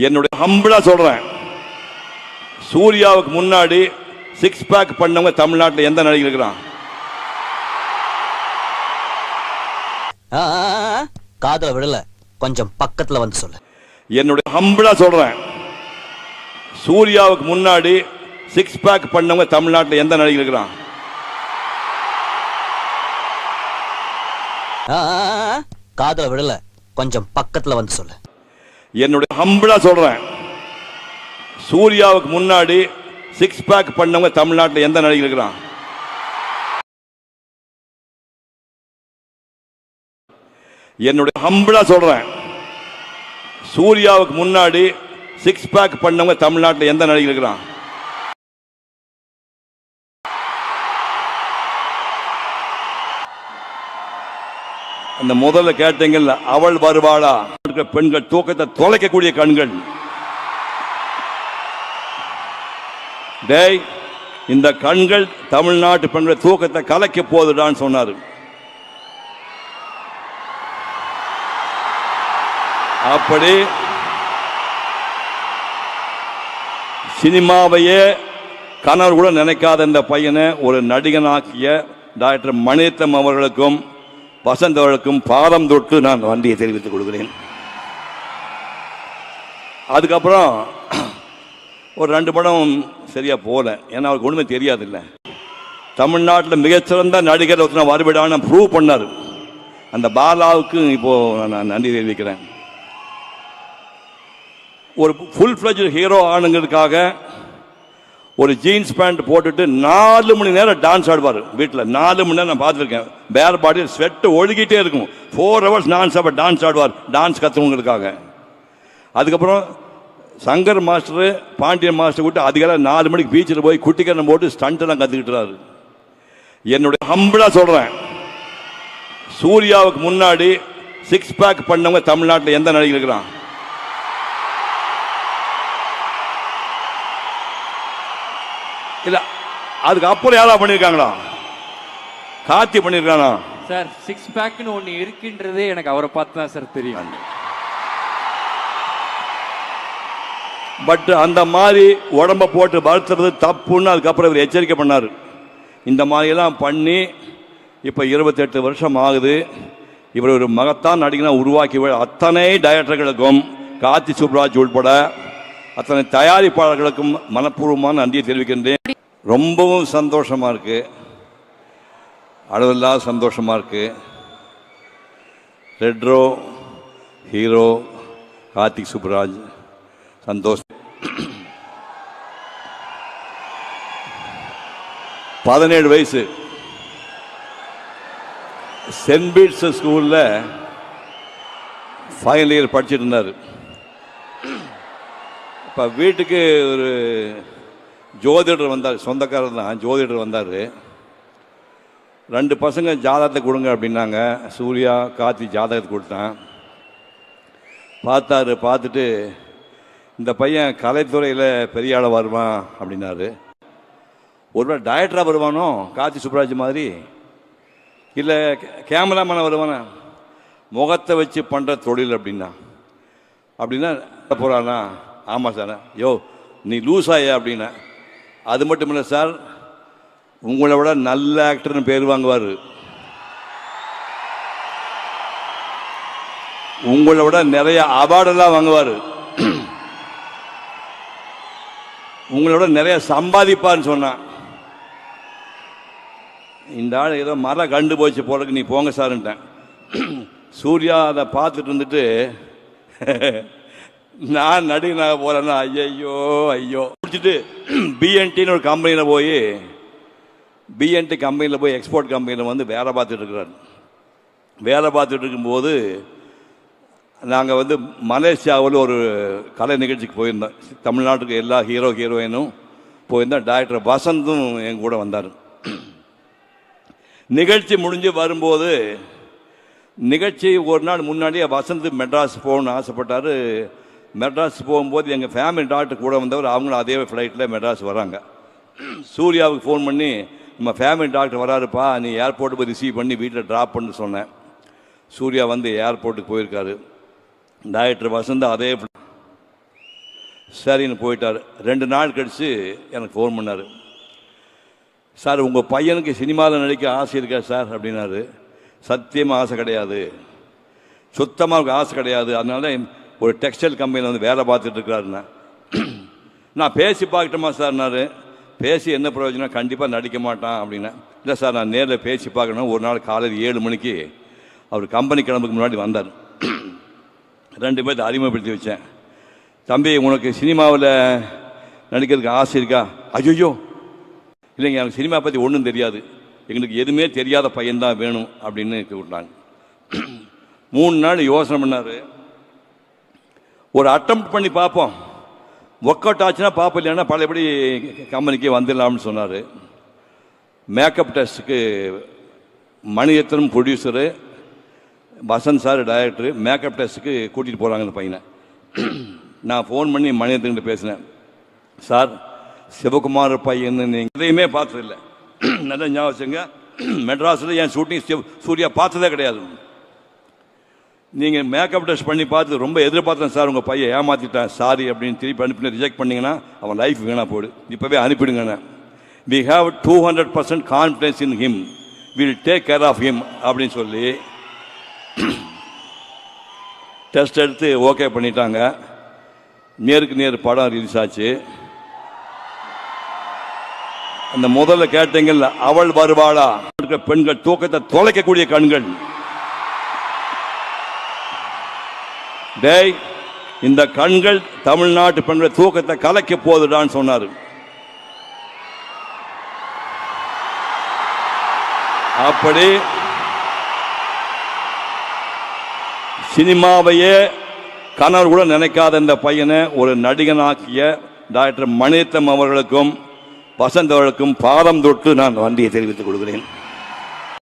என்னுடைய ஹம்பிளா சொல்றேன், சூர்யாவுக்கு முன்னாடி 6 பேக் பண்ணவங்க தமிழ்நாட்டில் எந்த நடிகர் இருக்கிறான்? காதல விடல, கொஞ்சம் பக்கத்துல வந்து சொல்லு. என்னுடைய ஹம்பிளா சொல்றேன், சூர்யாவுக்கு முன்னாடி 6 பேக் பண்ணவங்க தமிழ்நாட்டில் எந்த நடிகர் இருக்கிறான்? காதல விடல, கொஞ்சம் பக்கத்துல வந்து சொல்லு. என்னுடைய ஹம்பிளா சொல்றேன், சூர்யாவுக்கு முன்னாடி 6 பேக் பண்ணவங்க தமிழ்நாட்டில் எந்த நடிகர் இருக்கிறான்? என்னுடைய ஹம்பிளா சொல்றேன், சூர்யாவுக்கு முன்னாடி 6 பேக் பண்ணவங்க தமிழ்நாட்டில் எந்த நடிகர் இருக்கிறான்? அந்த முதல்ல கேட்டீங்கல்ல, அவள் வருவாளா? பெண்கள் தூக்கத்தை தொலைக்கக்கூடிய கண்கள். டேய், இந்த கண்கள் தமிழ்நாட்டு பெண்கள் தூக்கத்தை கலைக்க போதுடான்னு சொன்னாரு. அப்படி சினிமாவையே கனவு கூட நினைக்காத இந்த பையனை ஒரு நடிகனாக்கிய டாக்டர் மணிரத்னம் அவர்களுக்கும் வசந்த் அவர்களுக்கும் பாதம் தொட்டு நான் நன்றியை தெரிவித்துக் கொள்கிறேன். அதுக்கப்புறம் ஒரு 2 படம் சரியா போல, ஏன்னா அவருக்கு ஒண்ணுமே தெரியாது இல்லை. தமிழ்நாட்டில் மிகச்சிறந்த நடிகர் ஒருத்தர் வருவிடான்னு ப்ரூவ் பண்ணார். அந்த பாலாவுக்கு இப்போ நான் நன்றி தெரிவிக்கிறேன். ஒரு ஃபுல் ஃப்ளெஜ்டு ஹீரோ ஆனுங்கிறதுக்காக ஒரு ஜீன்ஸ் பேண்ட் போட்டுட்டு 4 மணி நேரம் டான்ஸ் ஆடுவார் வீட்டில். 4 மணி நேரம் நான் பார்த்துருக்கேன். பேர் பாடியில் ஸ்வெட்டு ஒழுகிட்டே இருக்கும். 4 hours நான் சாப்ப டான்ஸ் ஆடுவார், டான்ஸ் கற்றுவங்கிறதுக்காக. அதுக்கப்புறம் சங்கர் மாஸ்டரு பாண்டியன் மாஸ்டர் கூட்டு அதிகாரம் 4 மணிக்கு பீச்சில் போய் குட்டிக்கரணம் போட்டு ஸ்டண்ட்லாம் கற்றுக்கிட்டுறாரு. என்னுடைய ஹம்பிளா சொல்கிறேன், சூர்யாவுக்கு முன்னாடி 6 பேக் பண்ணவங்க தமிழ்நாட்டில் எந்த நடிகர் இருக்கிறான்? இல்ல, அதுக்கு அப்புறம் யாரா பண்ணிருக்காங்களா? கார்த்தி பண்ணிருக்கானா சார்? 6 பேக்னு ஒன்னு இருக்கின்றதே எனக்கு அவரை பார்த்து தான் சார் தெரியும். பட் அந்த மாதிரி உடம்ப போட்டு வளர்த்துறது தப்புன்னு அதுக்கப்புறம் இவர் எச்சரிக்கை பண்ணார். இந்த மாதிரியெல்லாம் பண்ணி இப்போ 28 வருஷம் ஆகுது. இவர் ஒரு மகத்தான் நடிகனா உருவாக்கி அத்தனை டைரக்டர்களுக்கும், கார்த்தி சுப்ராஜ் உட்பட அத்தனை தயாரிப்பாளர்களுக்கும் மனப்பூர்வமான நன்றியை தெரிவிக்கின்றேன். ரொம்பவும் சந்தோஷமா இருக்கு, அளவில்லாத சந்தோஷமா இருக்கு. ரெட்ரோ ஹீரோ கார்த்திக் சுப்ராஜ் சந்தோஷம். 17 வயசு, சென்ட் பீட்ஸ் ஸ்கூலில் ஃபைனல் இயர் படிச்சுட்டு இருந்தார். இப்போ வீட்டுக்கு ஒரு ஜோதிடர் வந்தார், சொந்தக்காரர் தான், ஜோதிடர் வந்தார். 2 பசங்க ஜாதகத்தை கொடுங்க அப்படின்னாங்க. சூர்யா கார்த்தி ஜாதகத்தை கொடுத்தான். பார்த்தாரு, பார்த்துட்டு இந்த பையன் கலைத்துறையில் பெரிய ஆளாக வருவான் அப்படின்னாரு. ஒருவேளை டைரக்டராக வருவானோ கார்த்தி சுப்ராஜ் மாதிரி, இல்லை கேமராமேனாக வருவானா? முகத்தை வச்சு பண்ணுற தொழில் அப்படின்னா போகிறானா? ஆமாம் சார். யோ நீ லூஸ் ஆயா அப்படின்னா. அது மட்டும் இல்லை சார், உங்களை விட நல்ல ஆக்டர்னு பேர் வாங்குவார், உங்களை விட நிறைய அவார்டெல்லாம் வாங்குவார், உங்களை விட நிறைய சம்பாதிப்பார்னு சொன்னான். இந்த ஆள் ஏதோ மரம் கண்டு போச்சு போறதுக்கு நீ போங்க சார்ன்ட்டேன். சூர்யா அதை பார்த்துட்டு இருந்துட்டு நான் நடிகனாக போறேன்னா ஐயோ ஐயோ முடிச்சுட்டு பிஎன்டின்னு ஒரு கம்பெனியில் போய், பிஎன்டி கம்பெனியில் போய் எக்ஸ்போர்ட் கம்பெனியில் வந்து வேலை பார்த்துட்டு இருக்கிறார். வேலை பார்த்துட்டு இருக்கும்போது நாங்கள் வந்து மலேசியாவில் ஒரு கலை நிகழ்ச்சிக்கு போயிருந்தோம். தமிழ்நாட்டுக்கு எல்லா ஹீரோயினும் போயிருந்தோம். டாக்டர் வசந்தும் என் கூட வந்தார். நிகழ்ச்சி முடிஞ்சு வரும்போது, நிகழ்ச்சி ஒரு நாள் முன்னாடியே வசந்த் மெட்ராஸ் போகணும்னு ஆசைப்பட்டார். மெட்ராஸ் போகும்போது எங்கள் ஃபேமிலி டாக்டர் கூட வந்தவர், அவங்களும் அதே ஃப்ளைட்டில் மெட்ராஸ் வராங்க. சூர்யாவுக்கு ஃபோன் பண்ணி, நம்ம ஃபேமிலி டாக்டர் வராருப்பா, நீ ஏர்போர்ட்டு போய் ரிசீவ் பண்ணி வீட்டில் ட்ராப் பண்ணு சொன்னேன். சூர்யா வந்து ஏர்போர்ட்டுக்கு போயிருக்காரு. டாக்டர் வசந்த் அதே சரின்னு போயிட்டார். 2 நாள் கழித்து எனக்கு ஃபோன் பண்ணார். சார் உங்கள் பையனுக்கு சினிமாவில் நடிக்க ஆசை இருக்கா சார் அப்படின்னாரு. சத்தியமாக ஆசை கிடையாது, சுத்தமாக ஆசை கிடையாது. அதனால ஒரு டெக்ஸ்டைல் கம்பெனியில் வந்து வேலை பார்த்துட்டு இருக்கிறாருண்ணா. நான் பேசி பார்க்கட்டுமா சார்னாரு. பேசி என்ன பிரயோஜனம், கண்டிப்பாக நடிக்க மாட்டான் அப்படின்னா. இல்லை சார் நான் நேரில் பேசி பார்க்கணும். ஒரு நாள் காலையில் 7 மணிக்கு அவர் கம்பெனி கிளம்புக்கு முன்னாடி வந்தார். 2 பேர்த்தை அறிமுகப்படுத்தி வச்சேன். தம்பி உனக்கு சினிமாவில் நடிக்கிறதுக்கு ஆசை இருக்கா? ஐயோ இல்லைங்க, எனக்கு சினிமா பற்றி ஒன்றும் தெரியாது, எங்களுக்கு எதுவுமே தெரியாத பையன்தான் வேணும் அப்படின்னு கூப்பிட்டாங்க. 3 நாள் யோசனை பண்ணார். ஒரு அட்டம் பண்ணி பார்ப்போம், ஒர்க் அவுட் ஆச்சுன்னா பார்ப்போம், இல்லைன்னா பழையபடி கம்பெனிக்கு வந்துடலாம்னு சொன்னார். மேக்கப் டெஸ்ட்டுக்கு Mani Ratnam producer, Vasanth sir director, makeup டெஸ்ட்டுக்கு கூட்டிகிட்டு போகிறாங்க அந்த பையனை. நான் ஃபோன் பண்ணி மணிரத்னங்கிட்ட பேசினேன். சார் சிவகுமார் பையன் நீங்கள் எதையுமே பார்த்ததில்லை, நல்லா ஞாபகம் வச்சுங்க, மெட்ராஸில் என் ஷூட்டிங் சூர்யா பார்த்ததே கிடையாது. நீங்கள் மேக்கப் டெஸ்ட் பண்ணி பார்த்து ரொம்ப எதிர்பார்த்தேன் சார், உங்கள் பையன் ஏமாற்றிட்டான் சாரி அப்படின்னு திருப்பி அனுப்பி ரிஜெக்ட் பண்ணிங்கன்னா அவன் லைஃப் வீணாக போடு, இப்போவே அனுப்பிடுங்கண்ணே. We have 200% confidence in him, will take care of him அப்படின்னு சொல்லி டெஸ்ட் எடுத்து ஓகே பண்ணிட்டாங்க. நேருக்கு நேர் படம் ரிலீஸ் ஆச்சு. அந்த முதல்ல கேட்டீங்கல்ல, அவள் வருவாளா, பெண்கள் தூக்கத்தை தொலைக்கக்கூடிய கண்கள். டேய் இந்த கண்கள் தமிழ்நாட்டு பெண்கள் தூக்கத்தை கலைக்க போதுடான்னு சொன்னார். அப்படி சினிமாவையே கனவு கூட நினைக்காத இந்த பையனை ஒரு நடிகனாக்கிய டாக்டர் மணிரத்னம் அவர்களுக்கும் வசந்த் அவர்களுக்கும் பாதம் தொட்டு நான் நன்றியை தெரிவித்துக் கொள்கிறேன்.